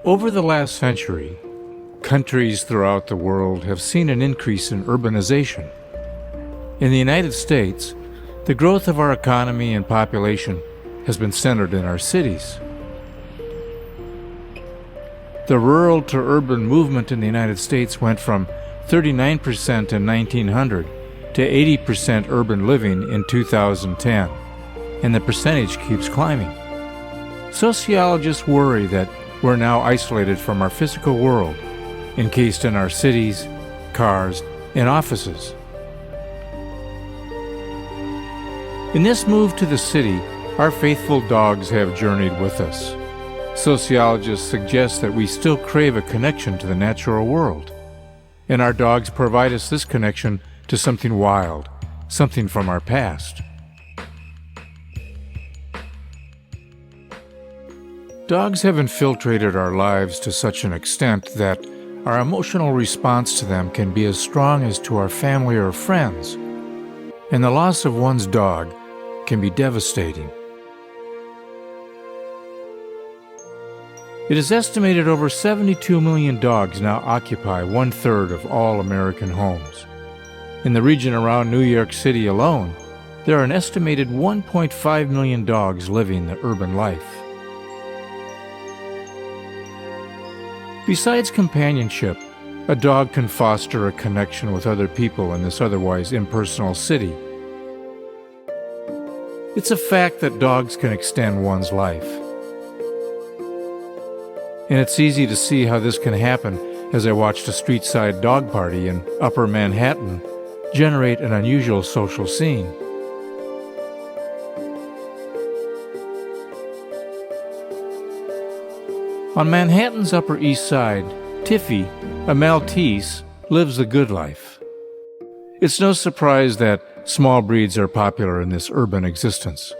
Over the last century, countries throughout the world have seen an increase in urbanization. In the United States, the growth of our economy and population has been centered in our cities. The rural to urban movement in the United States went from 39% in 1900 to 80% urban living in 2010, and the percentage keeps climbing. Sociologists worry that we're now isolated from our physical world, encased in our cities, cars, and offices. In this move to the city, our faithful dogs have journeyed with us. Sociologists suggest that we still crave a connection to the natural world, and our dogs provide us this connection to something wild, something from our past. Dogs have infiltrated our lives to such an extent that our emotional response to them can be as strong as to our family or friends, and the loss of one's dog can be devastating. It is estimated over 72 million dogs now occupy 1/3 of all American homes. In the region around New York City alone, there are an estimated 1.5 million dogs living the urban life. Besides companionship, a dog can foster a connection with other people in this otherwise impersonal city. It's a fact that dogs can extend one's life. And it's easy to see how this can happen as I watched a street-side dog party in Upper Manhattan generate an unusual social scene. On Manhattan's Upper East Side, Tiffy, a Maltese, lives the good life. It's no surprise that small breeds are popular in this urban existence.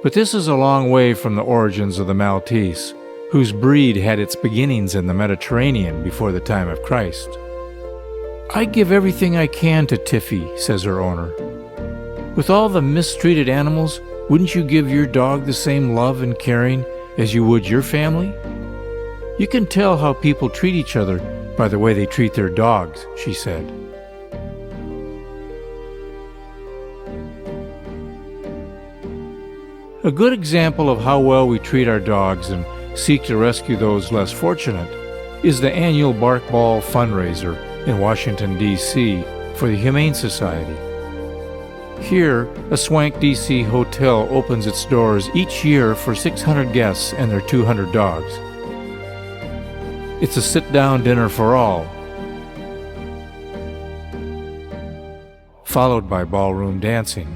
But this is a long way from the origins of the Maltese, whose breed had its beginnings in the Mediterranean before the time of Christ. "I give everything I can to Tiffy," says her owner. "With all the mistreated animals, wouldn't you give your dog the same love and caring as you would your family? You can tell how people treat each other by the way they treat their dogs," she said. A good example of how well we treat our dogs and seek to rescue those less fortunate is the annual Bark Ball fundraiser in Washington, D.C. for the Humane Society. Here, a swank D.C. hotel opens its doors each year for 600 guests and their 200 dogs. It's a sit-down dinner for all, followed by ballroom dancing.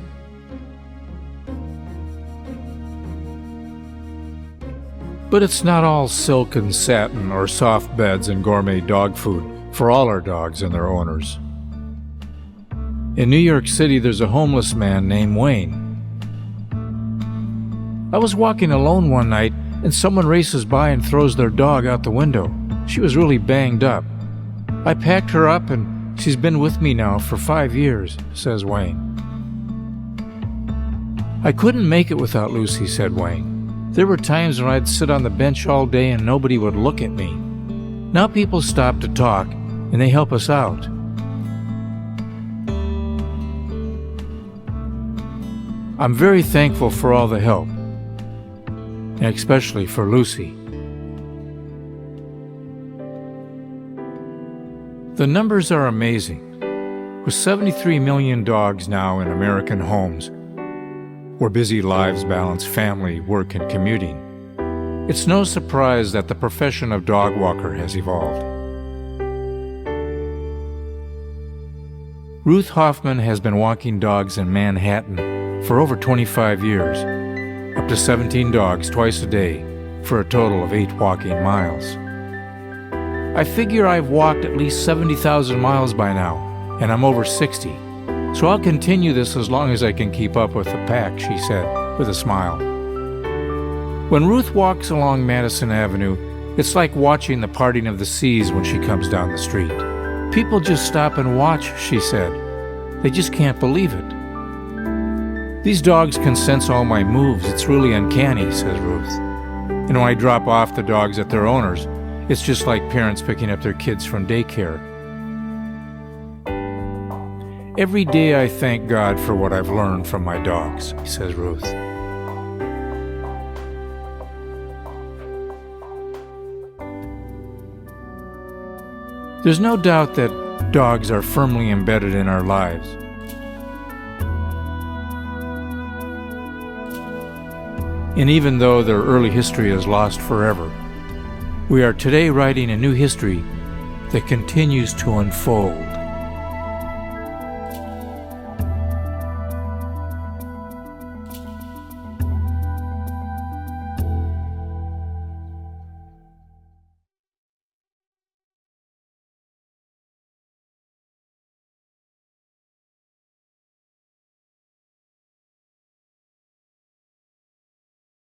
But it's not all silk and satin or soft beds and gourmet dog food for all our dogs and their owners. In New York City, there's a homeless man named Wayne. I was walking alone one night and someone races by and throws their dog out the window. She was really banged up. I packed her up and she's been with me now for 5 years, says Wayne. "I couldn't make it without Lucy," said Wayne. "There were times when I'd sit on the bench all day and nobody would look at me. Now people stop to talk and they help us out." I'm very thankful for all the help, and especially for Lucy. The numbers are amazing. With 73 million dogs now in American homes, where busy lives balance family, work, and commuting, it's no surprise that the profession of dog walker has evolved. Ruth Hoffman has been walking dogs in Manhattan for over 25 years, up to 17 dogs twice a day, for a total of 8 walking miles. I figure I've walked at least 70,000 miles by now, and I'm over 60. So I'll continue this as long as I can keep up with the pack, she said, with a smile. When Ruth walks along Madison Avenue, it's like watching the parting of the seas when she comes down the street. People just stop and watch, she said. They just can't believe it. "These dogs can sense all my moves. It's really uncanny," says Ruth. "And when I drop off the dogs at their owners, It's just like parents picking up their kids from daycare. Every day I thank God for what I've learned from my dogs, says Ruth. There's no doubt that dogs are firmly embedded in our lives. And even though their early history is lost forever, we are today writing a new history that continues to unfold.